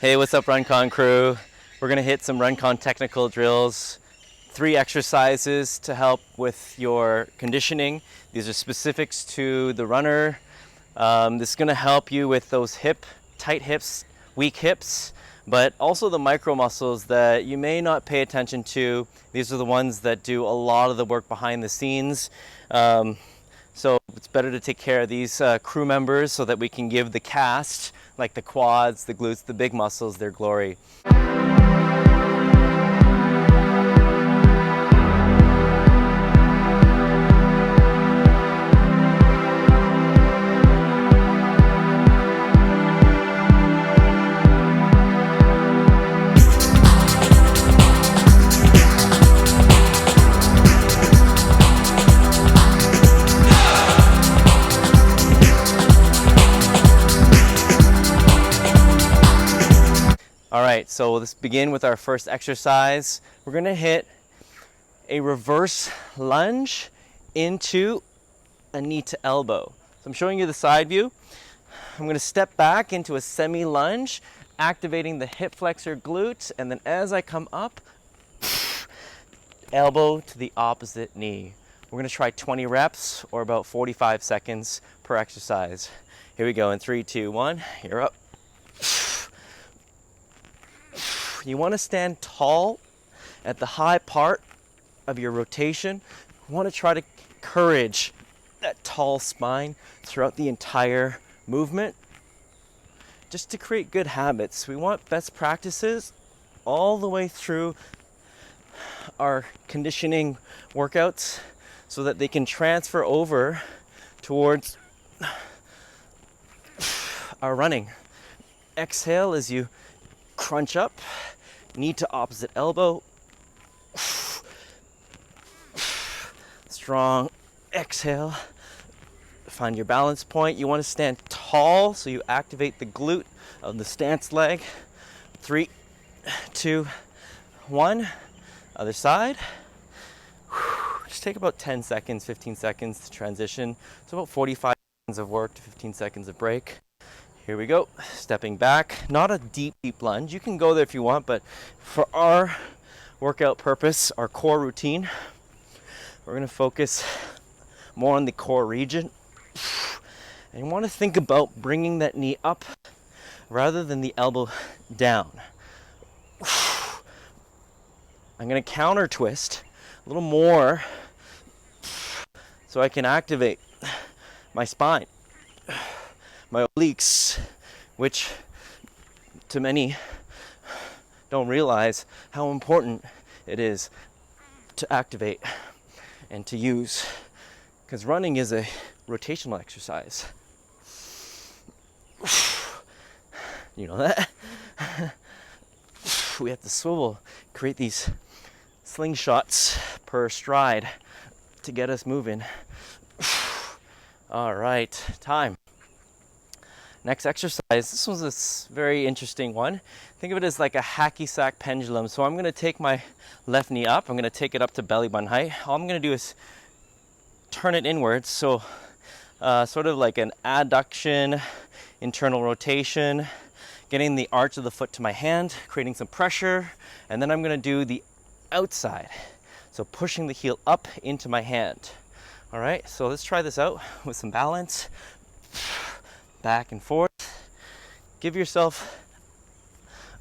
Hey, what's up, RunCon crew? We're gonna hit some RunCon technical drills, 3 exercises to help with your conditioning. These are specifics to the runner. This is gonna help you with those tight hips, weak hips, but also the micro muscles that you may not pay attention to. These are the ones that do a lot of the work behind the scenes. So it's better to take care of these crew members so that we can give the cast, like the quads, the glutes, the big muscles, their glory. All right, so let's begin with our first exercise. We're gonna hit a reverse lunge into a knee to elbow. So I'm showing you the side view. I'm gonna step back into a semi-lunge, activating the hip flexor glute, and then as I come up, elbow to the opposite knee. We're gonna try 20 reps or about 45 seconds per exercise. Here we go in 3, 2, 1, you're up. You want to stand tall at the high part of your rotation. You want to try to encourage that tall spine throughout the entire movement, just to create good habits. We want best practices all the way through our conditioning workouts so that they can transfer over towards our running. Exhale as you crunch up, knee to opposite elbow. Strong exhale. Find your balance point. You want to stand tall so you activate the glute of the stance leg. 3, 2, 1. Other side. Just take about 10 seconds, 15 seconds to transition. So about 45 seconds of work to 15 seconds of break. Here we go, stepping back. Not a deep lunge. You can go there if you want, but for our workout purpose, our core routine, we're gonna focus more on the core region. And you wanna think about bringing that knee up rather than the elbow down. I'm gonna counter twist a little more so I can activate my spine, my obliques, which to many don't realize how important it is to activate and to use, because running is a rotational exercise. You know that? We have to swivel, create these slingshots per stride to get us moving. All right, time. Next exercise, this was a very interesting one. Think of it as like a hacky sack pendulum. So I'm gonna take my left knee up, I'm gonna take it up to belly button height. All I'm gonna do is turn it inwards. So sort of like an adduction, internal rotation, getting the arch of the foot to my hand, creating some pressure. And then I'm gonna do the outside. So pushing the heel up into my hand. All right, so let's try this out with some balance. Back and forth. Give yourself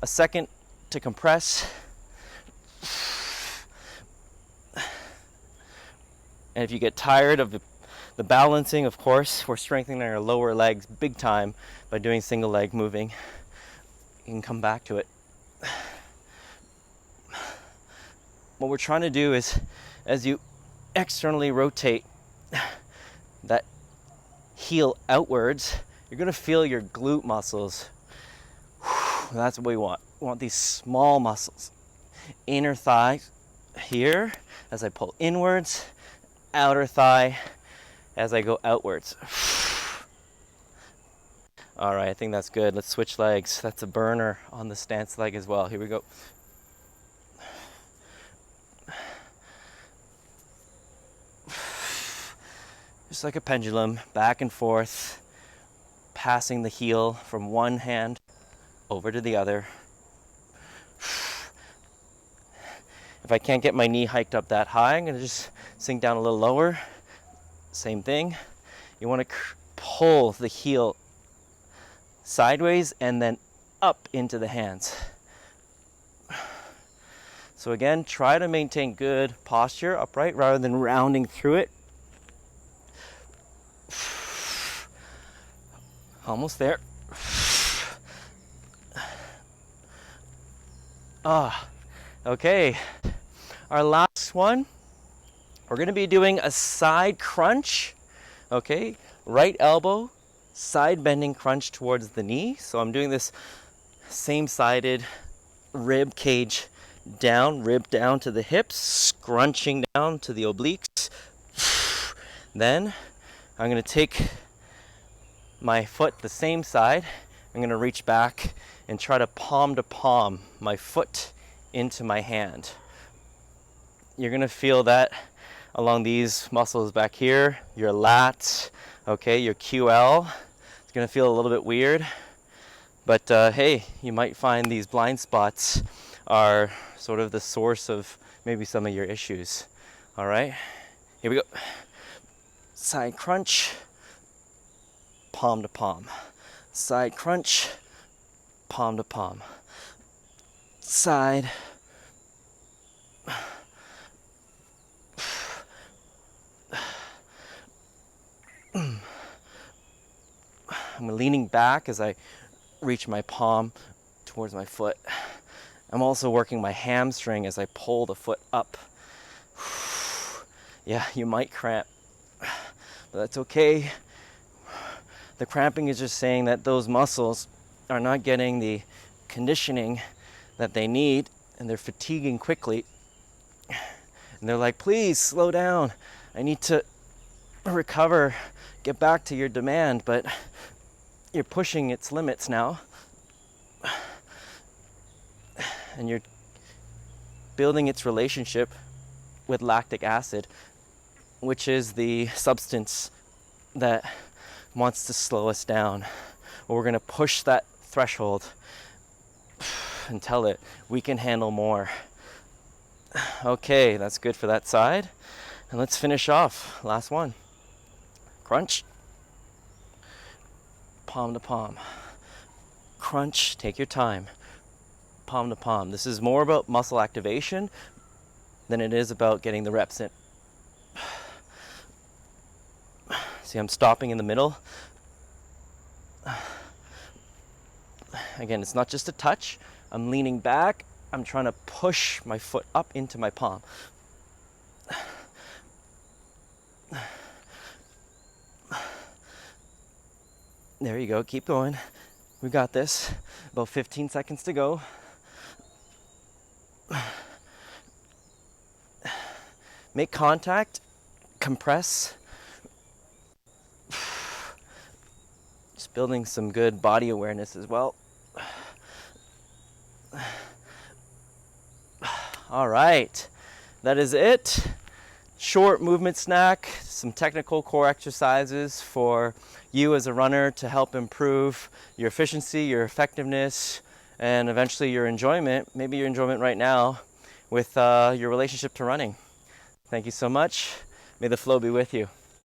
a second to compress. And if you get tired of the balancing, of course, we're strengthening our lower legs big time by doing single leg moving. You can come back to it. What we're trying to do is, as you externally rotate that heel outwards, you're gonna feel your glute muscles. That's what we want. We want these small muscles. Inner thigh here as I pull inwards, outer thigh as I go outwards. All right, I think that's good. Let's switch legs. That's a burner on the stance leg as well. Here we go. Just like a pendulum, back and forth, passing the heel from one hand over to the other. If I can't get my knee hiked up that high, I'm gonna just sink down a little lower. Same thing. You wanna pull the heel sideways and then up into the hands. So again, try to maintain good posture, upright, rather than rounding through it. Almost there. Okay. Our last one, we're gonna be doing a side crunch. Okay, right elbow, side bending crunch towards the knee. So I'm doing this same-sided rib cage down, rib down to the hips, scrunching down to the obliques. Then I'm gonna take my foot the same side. I'm gonna reach back and try to palm my foot into my hand. You're gonna feel that along these muscles back here, your lats, okay, your QL. It's gonna feel a little bit weird, but hey, you might find these blind spots are sort of the source of maybe some of your issues. All right, here we go. Side crunch, palm to palm. Side crunch, palm to palm. Side. I'm leaning back as I reach my palm towards my foot. I'm also working my hamstring as I pull the foot up. Yeah, you might cramp, but that's okay. The cramping is just saying that those muscles are not getting the conditioning that they need, and they're fatiguing quickly. And they're like, please slow down. I need to recover, get back to your demand, but you're pushing its limits now. And you're building its relationship with lactic acid, which is the substance that wants to slow us down. We're going to push that threshold and tell it we can handle more. Okay, that's good for that side. And let's finish off. Last one. Crunch. Palm to palm. Crunch, take your time. Palm to palm. This is more about muscle activation than it is about getting the reps in. See, I'm stopping in the middle. Again, it's not just a touch. I'm leaning back. I'm trying to push my foot up into my palm. There you go. Keep going. We got this. About 15 seconds to go. Make contact. Compress. Just building some good body awareness as well. All right. That is it. Short movement snack, some technical core exercises for you as a runner to help improve your efficiency, your effectiveness, and eventually your enjoyment, maybe your enjoyment right now with your relationship to running. Thank you so much. May the flow be with you.